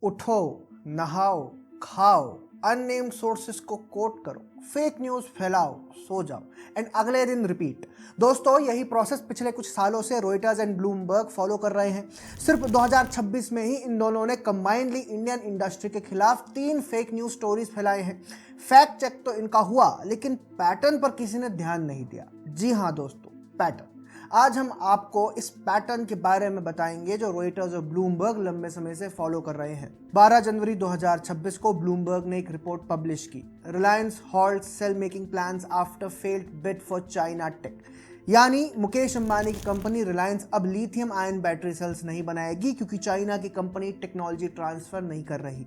उठो, नहाओ, खाओ, अननेम्ड सोर्सेस को कोट करो, फेक न्यूज फैलाओ, सो जाओ एंड अगले दिन रिपीट। दोस्तों, यही प्रोसेस पिछले कुछ सालों से रॉयटर्स एंड ब्लूमबर्ग फॉलो कर रहे हैं। सिर्फ 2026 में ही इन दोनों ने कंबाइंडली इंडियन इंडस्ट्री के खिलाफ 3 फेक न्यूज स्टोरीज फैलाए हैं। फैक्ट चेक तो इनका हुआ, लेकिन पैटर्न पर किसी ने ध्यान नहीं दिया। जी हाँ दोस्तों, पैटर्न। आज हम आपको इस पैटर्न के बारे में बताएंगे जो रॉयटर्स और ब्लूमबर्ग लंबे समय से फॉलो कर रहे हैं। 12 जनवरी 2026 को ब्लूमबर्ग ने एक रिपोर्ट पब्लिश की, Reliance halt sale making plans after failed bid for China tech. यानी मुकेश अंबानी की कंपनी रिलायंस अब लिथियम आयन बैटरी सेल्स नहीं बनाएगी क्योंकि चाइना की कंपनी टेक्नोलॉजी ट्रांसफर नहीं कर रही।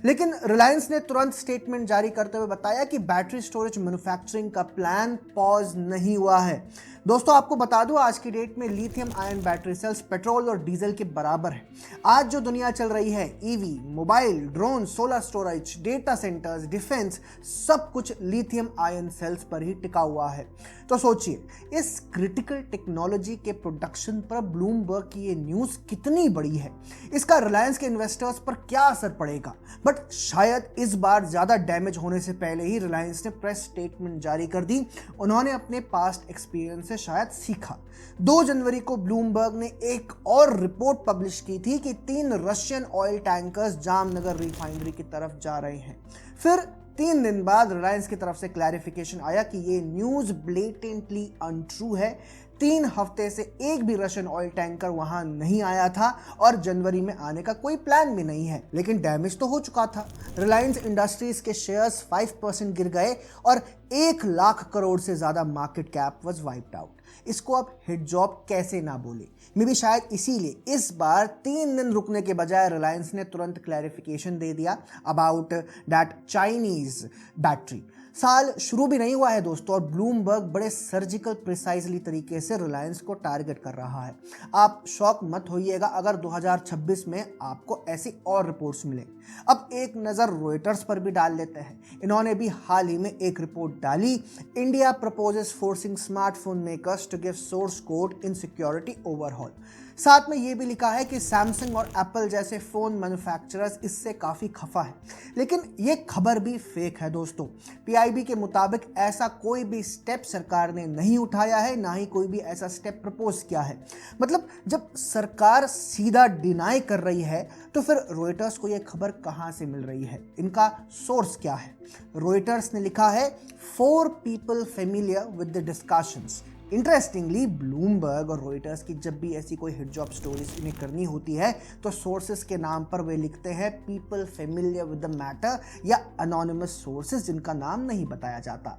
लेकिन रिलायंस ने तुरंत स्टेटमेंट जारी करते हुए बताया कि बैटरी स्टोरेज मैन्युफैक्चरिंग का प्लान पॉज नहीं हुआ है। दोस्तों, आपको बता दूं, आज की डेट में lithium ion battery cells petrol और डीजल के बराबर है। आज जो दुनिया चल रही है, EV, mobile, drone, solar storage, data centres, defence, सब कुछ लिथियम आयन सेल्स पर ही टिका हुआ है। तो सोचिए, इस क्रिटिकल टेक्नोलॉजी के प्रोडक्शन पर ब्लूमबर्ग की ये न्यूज़ कितनी बड़ी है। इसका रिलायंस के इन्वेस्टर्स पर क्या असर पड़ेगा। बट शायद इस बार ज़्यादा डैमेज होने से पहले ही रिलायंस ने प्रेस स्टेटमेंट जारी कर दी। उन्होंने अपने पास्ट एक्सपीरियंस से शायद सीखा। 2 जनवरी को ब्लूमबर्ग ने एक और रिपोर्ट पब्लिश की थी कि 3 Russian oil tankers Jamnagar refinery की तरफ जा रहे हैं। फिर 3 दिन बाद रिलायंस की तरफ से क्लैरिफिकेशन आया कि ये न्यूज़ ब्लेटेंटली अनट्रू है। 3 हफ्ते से एक भी रशियन ऑयल टैंकर वहां नहीं आया था और जनवरी में आने का कोई प्लान भी नहीं है। लेकिन डैमेज तो हो चुका था। रिलायंस इंडस्ट्रीज के शेयर्स 5% गिर गए और 1 लाख करोड़ से ज्यादा market cap was wiped out. इसको अब हिट जॉब कैसे ना बोले। मे भी शायद इसीलिए इस बार 3 दिन रुकने के बजाय रिलायंस ने तुरंत क्लैरिफिकेशन दे दिया अबाउट दैट चाइनीज बैटरी। साल शुरू भी नहीं हुआ है दोस्तों, और ब्लूमबर्ग बड़े सर्जिकल प्रिसाइजली तरीके से रिलायंस को टारगेट कर रहा है। आप शॉक मत होइएगा अगर 2026 में आपको ऐसी और रिपोर्ट्स मिले। अब एक नज़र रॉयटर्स पर भी डाल लेते हैं। इन्होंने भी हाल ही में एक रिपोर्ट डाली, India proposes forcing smartphone makers to give source code in security overhaul. साथ में ये भी लिखा है कि सैमसंग और एप्पल जैसे फ़ोन मैन्युफैक्चरर्स इससे काफ़ी खफा है। लेकिन ये खबर भी फेक है दोस्तों। पीआईबी के मुताबिक ऐसा कोई भी स्टेप सरकार ने नहीं उठाया है, ना ही कोई भी ऐसा स्टेप प्रपोज किया है। मतलब जब सरकार सीधा डिनाई कर रही है तो फिर रॉयटर्स को ये खबर कहाँ से मिल रही है, इनका सोर्स क्या है। रॉयटर्स ने लिखा है 4 people familiar with the discussions। Interestingly Bloomberg और रॉयटर्स की जब भी ऐसी कोई हिट जॉब स्टोरीज इन्हें करनी होती है तो सोर्सेस के नाम पर वे लिखते हैं people familiar with the matter या अनोनिमस सोर्सेस जिनका नाम नहीं बताया जाता।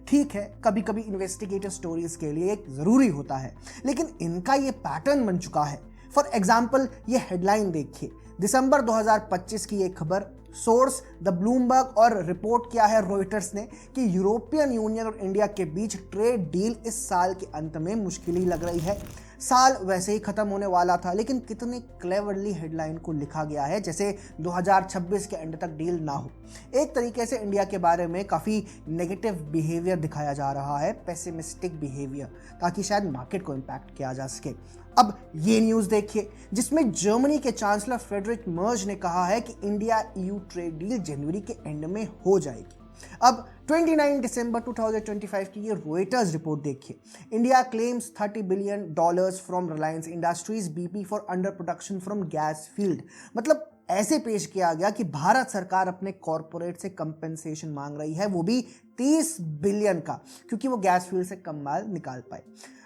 ठीक है, कभी कभी इन्वेस्टिगेटिव स्टोरीज के लिए एक ज़रूरी होता है, लेकिन इनका ये पैटर्न बन चुका है। फॉर एग्जाम्पल, ये हेडलाइन देखिए, दिसंबर 2025 की ये खबर, सोर्स द ब्लूमबर्ग, और रिपोर्ट किया है रॉयटर्स ने कि यूरोपियन यूनियन और इंडिया के बीच ट्रेड डील इस साल के अंत में मुश्किल ही लग रही है। साल वैसे ही खत्म होने वाला था, लेकिन कितने क्लेवरली हेडलाइन को लिखा गया है जैसे 2026 के एंड तक डील ना हो। एक तरीके से इंडिया के बारे में काफ़ी नेगेटिव बिहेवियर दिखाया जा रहा है, पेसिमिस्टिक बिहेवियर, ताकि शायद मार्केट को इम्पैक्ट किया जा सके। अब ये न्यूज़ देखिए जिसमें जर्मनी के चांसलर फ्रेडरिक मर्ज ने कहा है कि इंडिया ईयू ट्रेड डील जनवरी के एंड में हो जाएगी। अब 29 दिसंबर 2025 की ये रॉयटर्स रिपोर्ट देखिए, India claims $30 billion from Reliance industries BP for under production from gas field. मतलब ऐसे पेश किया गया कि भारत सरकार अपने कॉरपोरेट से कंपेंसेशन मांग रही है, वो भी 30 बिलियन का, क्योंकि वो गैस फील्ड से कम माल निकाल पाए।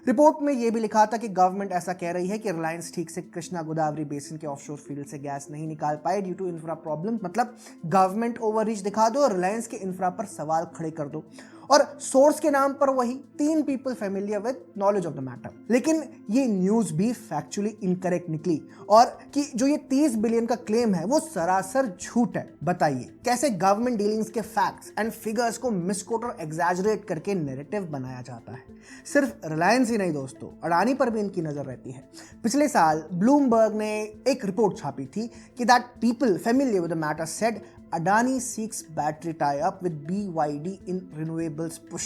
रिपोर्ट में यह भी लिखा था कि गवर्नमेंट ऐसा कह रही है कि रिलायंस ठीक से कृष्णा गोदावरी बेसिन के ऑफशोर फील्ड से गैस नहीं निकाल पाए ड्यू टू इंफ्रा प्रॉब्लम। मतलब गवर्नमेंट ओवररीच दिखा दो और रिलायंस के इंफ्रा पर सवाल खड़े कर दो, और सोर्स के नाम पर वही 3 people familiar with knowledge of the matter। लेकिन ये न्यूज़ भी फैक्चुअली इनकरेक्ट निकली, और कि जो ये 30 बिलियन का क्लेम है वो सरासर झूठ है। बताइए कैसे गवर्नमेंट डीलिंग्स के फैक्ट्स एंड फिगर्स को मिसकोट और एग्जैजरेट करके नैरेटिव बनाया जाता है। सिर्फ रिलायंस ही नहीं दोस्तों, अडानी पर भी इनकी नजर रहती है। पिछले साल ब्लूमबर्ग ने एक रिपोर्ट छापी थी कि that people familiar with the matter said Adani seeks battery tie-up with BYD in renewables push।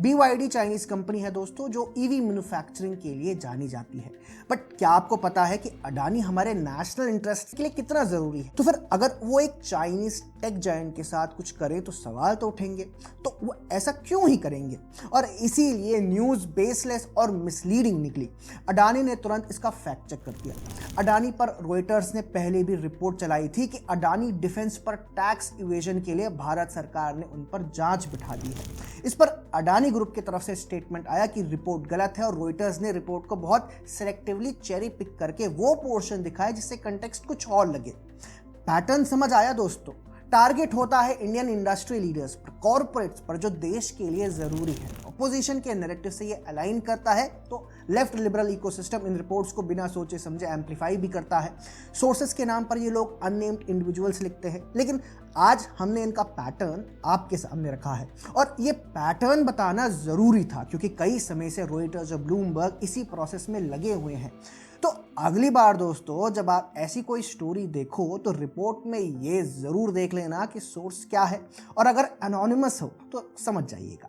BYD Chinese company है दोस्तों जो ईवी मैन्युफैक्चरिंग के लिए जानी जाती है। बट क्या आपको पता है कि अडानी हमारे नेशनल इंटरेस्ट के लिए कितना जरूरी है? तो फिर अगर वो एक चाइनीज टेक जायंट के साथ कुछ करे तो सवाल तो उठेंगे, तो वो ऐसा क्यों ही करेंगे? और इसीलिए न्यूज बेसलेस और मिसलीडिंग निकली। अडानी ने तुरंत इसका फैक्ट चेक कर दिया। अडानी पर रॉयटर्स ने पहले भी रिपोर्ट चलाई थी कि अडानी डिफेंस पर टैक्स इवेजन के लिए भारत सरकार ने उन पर जांच बिठा दी है। इस पर अडानी ग्रुप की तरफ से स्टेटमेंट आया कि रिपोर्ट गलत है और रॉयटर्स ने रिपोर्ट को बहुत सिलेक्टिवली चेरी पिक करके वो पोर्शन दिखाया जिससे कंटेक्स्ट कुछ और लगे। पैटर्न समझ आया दोस्तों? टारगेट होता है इंडियन इंडस्ट्री लीडर्स पर, कॉर्पोरेट्स पर, जो देश के लिए जरूरी है। अपोजिशन के नैरेटिव से ये अलाइन करता है तो लेफ्ट लिबरल इकोसिस्टम इन रिपोर्ट्स को बिना सोचे समझे एम्पलीफाई भी करता है। सोर्सेस के नाम पर ये लोग अननेम्ड इंडिविजुअल्स लिखते हैं, लेकिन आज हमने इनका पैटर्न आपके सामने रखा है और ये पैटर्न बताना जरूरी था क्योंकि कई समय से रॉयटर्स और ब्लूमबर्ग इसी प्रोसेस में लगे हुए हैं। तो अगली बार दोस्तों जब आप ऐसी कोई स्टोरी देखो तो रिपोर्ट में ये जरूर देख लेना कि सोर्स क्या है, और अगर एनोनिमस हो तो समझ जाइएगा।